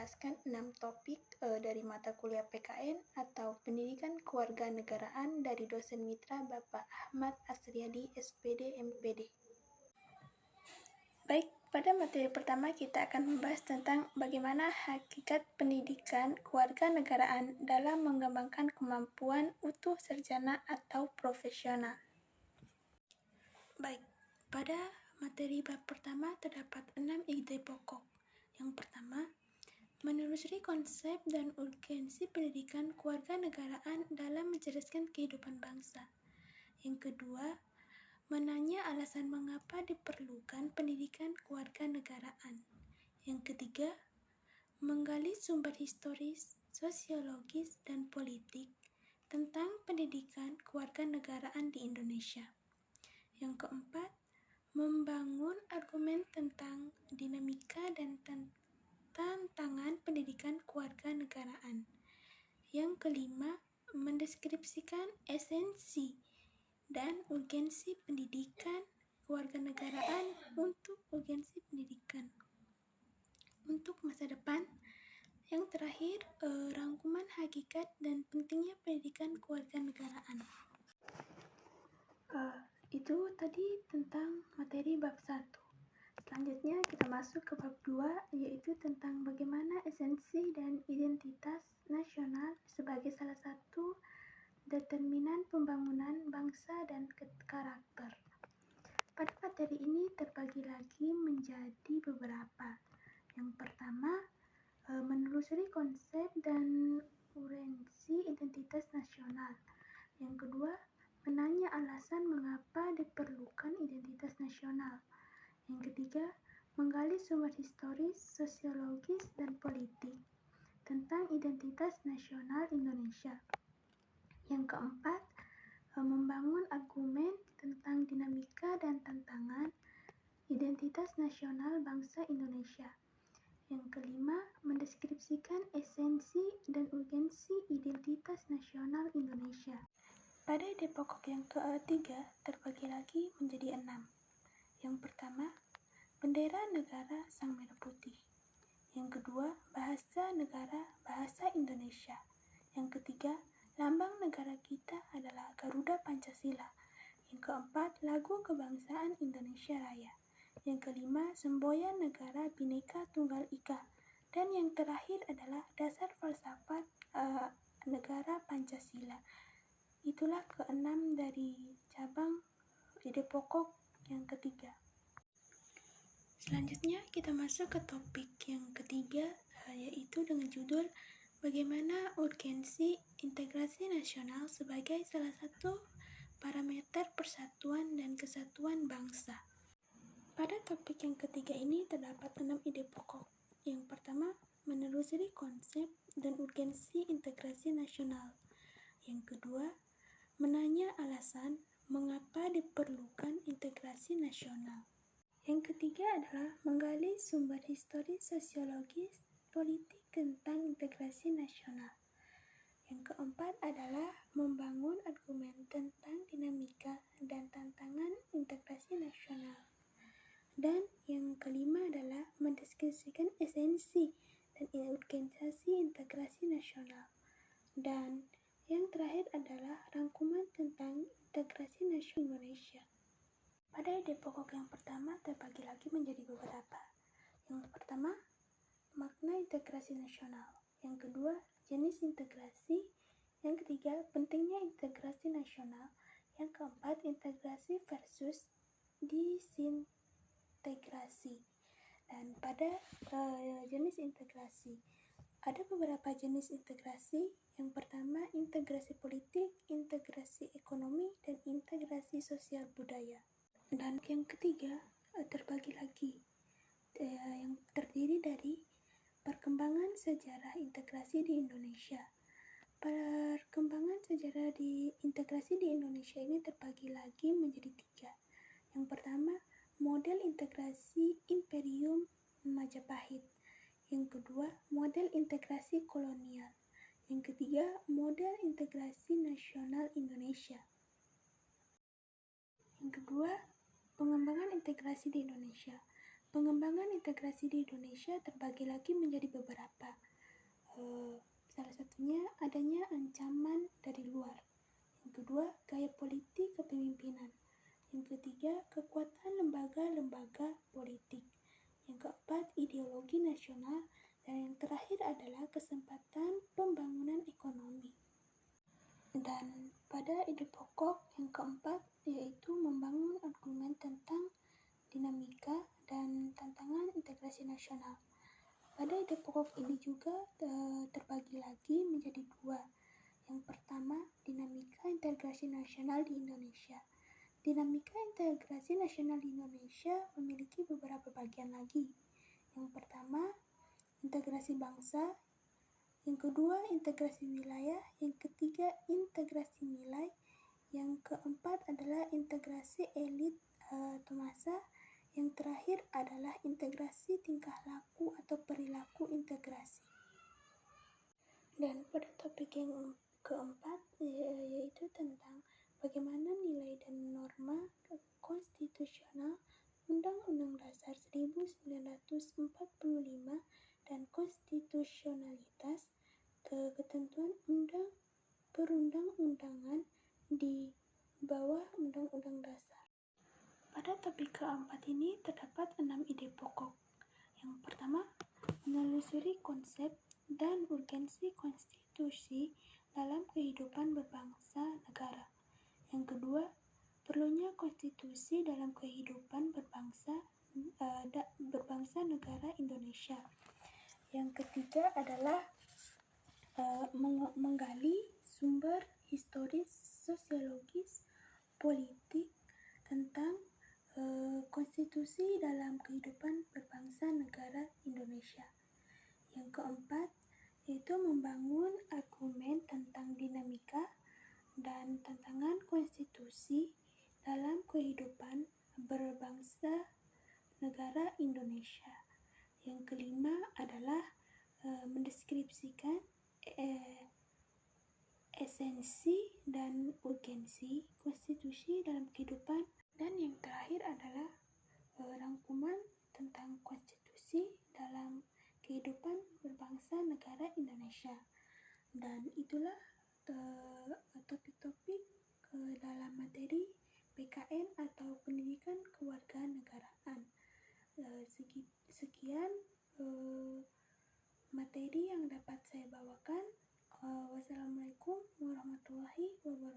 menjelaskan 6 topik dari mata kuliah PKN atau Pendidikan Kewarganegaraan dari dosen mitra Bapak Ahmad Asriyadi, SPD, MPD. Baik, pada materi pertama kita akan membahas tentang bagaimana hakikat pendidikan kewarganegaraan dalam mengembangkan kemampuan utuh sarjana atau profesional. Baik, pada materi bab pertama terdapat 6 ide pokok. Yang pertama, menelusuri konsep dan urgensi pendidikan kewarganegaraan dalam mencerdaskan kehidupan bangsa. Yang kedua, menanya alasan mengapa diperlukan pendidikan kewarganegaraan. Yang ketiga, menggali sumber historis, sosiologis, dan politik tentang pendidikan kewarganegaraan di Indonesia. Yang keempat, membangun argumen tentang dinamika dan tantangan pendidikan kewarganegaraan. Yang kelima, mendeskripsikan esensi dan urgensi pendidikan kewarganegaraan untuk masa depan. Yang terakhir, rangkuman hakikat dan pentingnya pendidikan kewarganegaraan. Itu tadi tentang materi bab 1. Selanjutnya kita masuk ke bab 2, yaitu tentang bagaimana esensi dan identitas nasional sebagai salah satu determinan pembangunan bangsa dan karakter. Pada materi ini terbagi lagi menjadi beberapa. Yang pertama, menelusuri konsep dan urgensi identitas nasional. Yang kedua, menanya alasan mengapa diperlukan identitas nasional. Yang ketiga, menggali sumber historis, sosiologis, dan politik tentang identitas nasional Indonesia. Yang keempat, membangun argumen tentang dinamika dan tantangan identitas nasional bangsa Indonesia. Yang kelima, mendeskripsikan esensi dan urgensi identitas nasional Indonesia. Pada ide pokok yang ketiga terbagi lagi menjadi 6. Yang pertama, bendera negara Sang Merah Putih. Yang kedua, bahasa negara bahasa Indonesia. Yang ketiga, lambang negara kita adalah Garuda Pancasila. Yang keempat, lagu kebangsaan Indonesia Raya. Yang kelima, semboyan negara Bhinneka Tunggal Ika. Dan yang terakhir adalah dasar falsafat negara Pancasila. Itulah keenam dari cabang ide pokok yang ketiga. Selanjutnya kita masuk ke topik yang ketiga, yaitu dengan judul bagaimana urgensi integrasi nasional sebagai salah satu parameter persatuan dan kesatuan bangsa. Pada topik yang ketiga ini terdapat 6 ide pokok. Yang pertama, menelusuri konsep dan urgensi integrasi nasional. Yang kedua, menanya alasan mengapa diperlukan integrasi nasional. Yang ketiga adalah menggali sumber historis, sosiologis, politik tentang integrasi nasional. Yang keempat adalah membangun argumen tentang dinamika dan tantangan integrasi nasional. Dan yang kelima adalah mendeskripsikan esensi dan urgensi integrasi nasional. Dan yang terakhir adalah rangkuman tentang integrasi nasional Indonesia. Pada ide pokok yang pertama terbagi lagi menjadi beberapa. Yang pertama, makna integrasi nasional. Yang kedua, jenis integrasi. Yang ketiga, pentingnya integrasi nasional. Yang keempat, integrasi versus disintegrasi. Dan pada jenis integrasi, ada beberapa jenis integrasi. Yang pertama, integrasi politik, integrasi ekonomi, dan integrasi sosial budaya. Dan yang ketiga, terbagi lagi, yang terdiri dari perkembangan sejarah integrasi di Indonesia. Perkembangan sejarah di integrasi di Indonesia ini terbagi lagi menjadi 3. Yang pertama, model integrasi Imperium Majapahit. Yang kedua, model integrasi kolonial. Yang ketiga, model integrasi nasional Indonesia. Yang kedua, pengembangan integrasi di Indonesia. Pengembangan integrasi di Indonesia terbagi lagi menjadi beberapa. Salah satunya adanya ancaman dari luar. Yang kedua, gaya politik kepemimpinan. Yang ketiga, kekuatan lembaga-lembaga politik. Yang keempat, ideologi nasional. Dan yang terakhir adalah kesempatan pembangunan ekonomi. Dan pada ide pokok yang keempat, yaitu membangun argumen tentang dinamika dan tantangan integrasi nasional. Pada ide pokok ini juga terbagi lagi menjadi dua. Yang pertama, dinamika integrasi nasional di Indonesia. Dinamika integrasi nasional di Indonesia memiliki beberapa bagian lagi. Yang pertama, integrasi bangsa. Yang kedua, integrasi wilayah. Yang ketiga, integrasi nilai. Yang keempat adalah integrasi elit atau massa. Yang terakhir adalah integrasi tingkah laku atau perilaku integrasi. Dan pada topik yang keempat yaitu tentang bagaimana nilai dan norma konstitusional Undang-Undang Dasar 1945 dan konstitusionalitas ketentuan perundang-undangan di bawah Undang-Undang Dasar. Pada topik keempat ini terdapat 6 ide pokok. Yang pertama, menelusuri konsep dan urgensi konstitusi dalam kehidupan berbangsa negara. Yang kedua, perlunya konstitusi dalam kehidupan berbangsa negara Indonesia. Yang ketiga adalah menggali sumber historis, sosiologis, politik tentang konstitusi dalam kehidupan berbangsa negara Indonesia. Yang keempat, yaitu membangun argumen tentang dinamika dan tantangan konstitusi dalam kehidupan berbangsa negara Indonesia. Yang kelima adalah mendeskripsikan esensi dan urgensi konstitusi dalam kehidupan. Dan yang terakhir adalah rangkuman tentang konstitusi dalam kehidupan berbangsa negara Indonesia. Dan itulah topik-topik dalam materi PKN atau pendidikan kewarganegaraan. Sekian materi yang dapat saya bawakan. Wassalamualaikum warahmatullahi wabarakatuh.